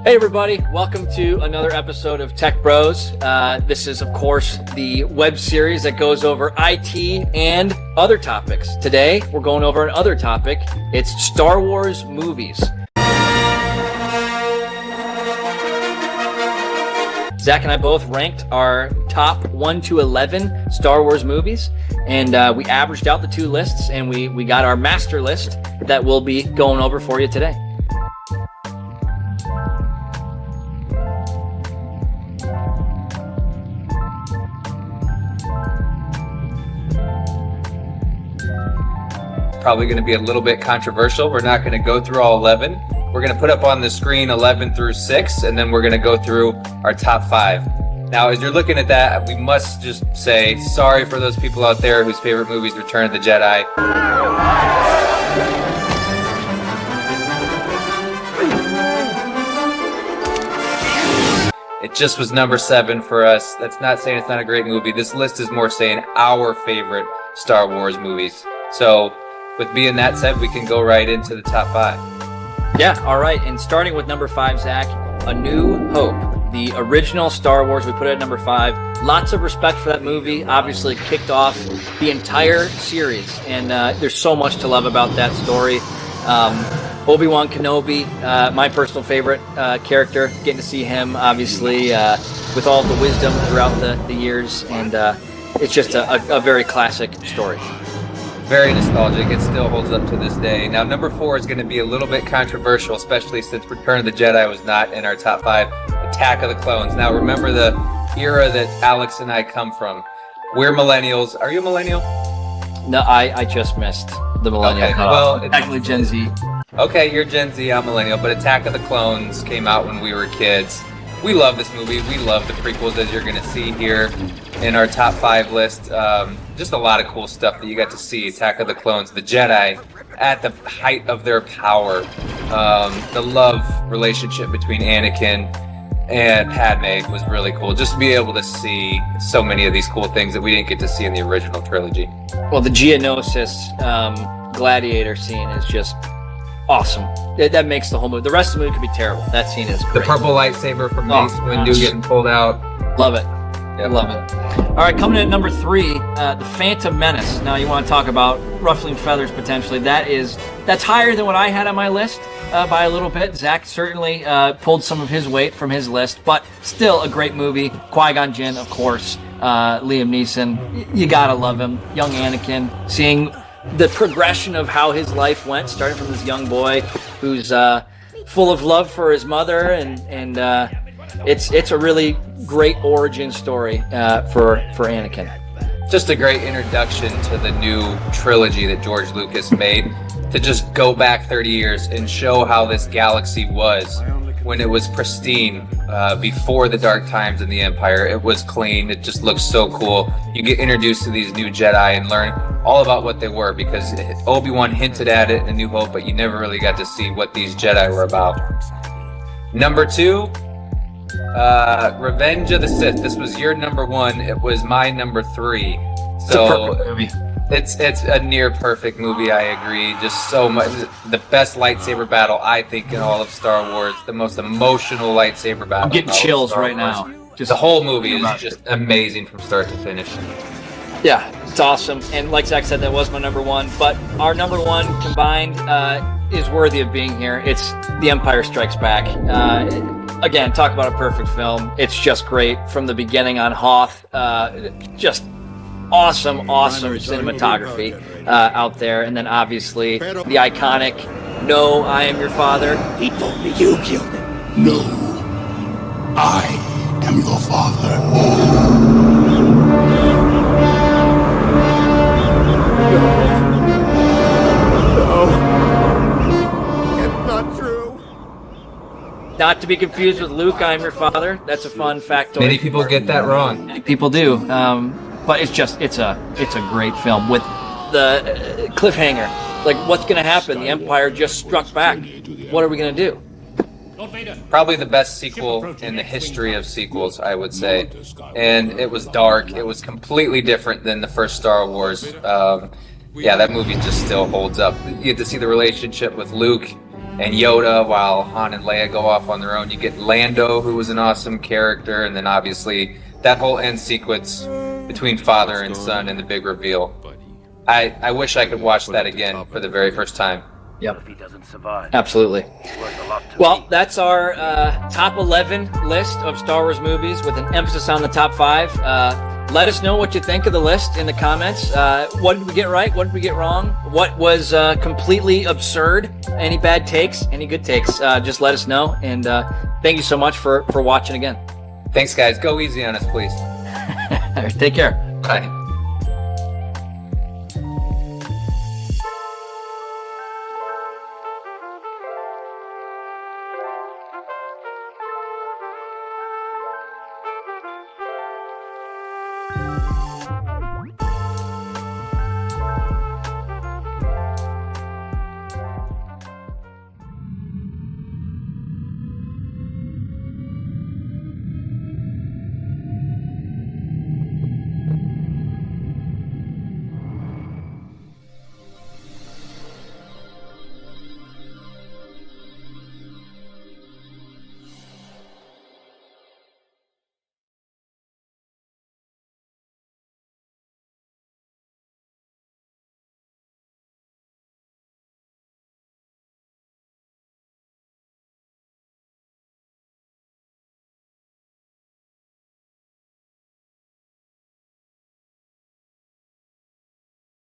Hey everybody, welcome to another episode of Tech Bros. This is, of course, the web series that goes over IT and other topics. Today, we're going over another topic. It's Star Wars movies. Zach and I both ranked our top 1 to 11 Star Wars movies, and we averaged out the two lists, and we got our master list that we'll be going over for you today. Probably going to be a little bit controversial. We're not going to go through all 11. We're going to put up on the screen 11 through 6, and then we're going to go through our top 5. Now, as you're looking at that, we must just say sorry for those people out there whose favorite movie is Return of the Jedi. It just was number 7 for us. That's not saying it's not a great movie. This list is more saying our favorite Star Wars movies. So, with being that said, we can go right into the top 5. Yeah, all right. And starting with number 5, Zach, A New Hope. The original Star Wars, we put it at number 5. Lots of respect for that movie. Obviously kicked off the entire series. And there's so much to love about that story. Obi-Wan Kenobi, my personal favorite character. Getting to see him, obviously, with all the wisdom throughout the years. And it's just a very classic story. Very nostalgic. It still holds up to this day. Now, number 4 is going to be a little bit controversial, especially since Return of the Jedi was not in our top 5. Attack of the Clones. Now, remember the era that Alex and I come from. We're millennials. Are you a millennial? No, I just missed the millennial Okay, cutoff. well, Technically Gen Z. Okay, you're Gen Z, I'm millennial, but Attack of the Clones came out when we were kids. We love this movie. We love the prequels, as you're going to see here in our top 5 list. Just a lot of cool stuff that you got to see. Attack of the Clones, the Jedi at the height of their power. The love relationship between Anakin and Padme was really cool. Just to be able to see so many of these cool things that we didn't get to see in the original trilogy. Well, the Geonosis gladiator scene is just awesome. That makes the whole movie. The rest of the movie could be terrible. That scene is great. The purple lightsaber from Mace Windu getting pulled out. Love it. Yep. Love it. All right, coming in at number 3, The Phantom Menace. Now, you want to talk about ruffling feathers potentially. That's higher than what I had on my list by a little bit. Zach certainly pulled some of his weight from his list, but still a great movie. Qui-Gon Jinn, of course. Liam Neeson. You gotta love him. Young Anakin. Seeing the progression of how his life went, starting from this young boy who's full of love for his mother, and it's a really great origin story for Anakin. Just a great introduction to the new trilogy that George Lucas made, to just go back 30 years and show how this galaxy was when it was pristine, before the dark times in the Empire. It was clean. It just looks so cool. You get introduced to these new Jedi and learn all about what they were, because Obi-Wan hinted at it in A New Hope, but you never really got to see what these Jedi were about. Number 2, Revenge of the Sith. This was your number 1. It was my number 3. So it's a near perfect movie. I agree. Just so much. The best lightsaber battle, I think, in all of Star Wars. The most emotional lightsaber battle. I'm getting chills right now. Just the whole movie is just amazing from start to finish. Yeah, it's awesome. And like Zach said, that was my number 1. But our number 1 combined is worthy of being here. It's The Empire Strikes Back. Again, talk about a perfect film. It's just great from the beginning on Hoth. Just awesome cinematography out there. And then obviously the iconic "No, I am your father." He told me you killed him. No, I am your father. Not to be confused with Luke, I am your father. That's a fun factoid. Many people get that wrong. Many people do. But it's a great film with the cliffhanger. Like, what's going to happen? The Empire just struck back. What are we going to do? Probably the best sequel in the history of sequels, I would say. And it was dark. It was completely different than the first Star Wars. Yeah, that movie just still holds up. You get to see the relationship with Luke and Yoda, while Han and Leia go off on their own. You get Lando, who was an awesome character, and then obviously that whole end sequence between father and son and the big reveal. I wish I could watch that again for the very first time. Yep. Absolutely. Well, that's our top 11 list of Star Wars movies with an emphasis on the top 5. Let us know what you think of the list in the comments. What did we get right? What did we get wrong? What was completely absurd? Any bad takes? Any good takes? Just let us know. And thank you so much for watching again. Thanks, guys. Go easy on us, please. Take care. Bye.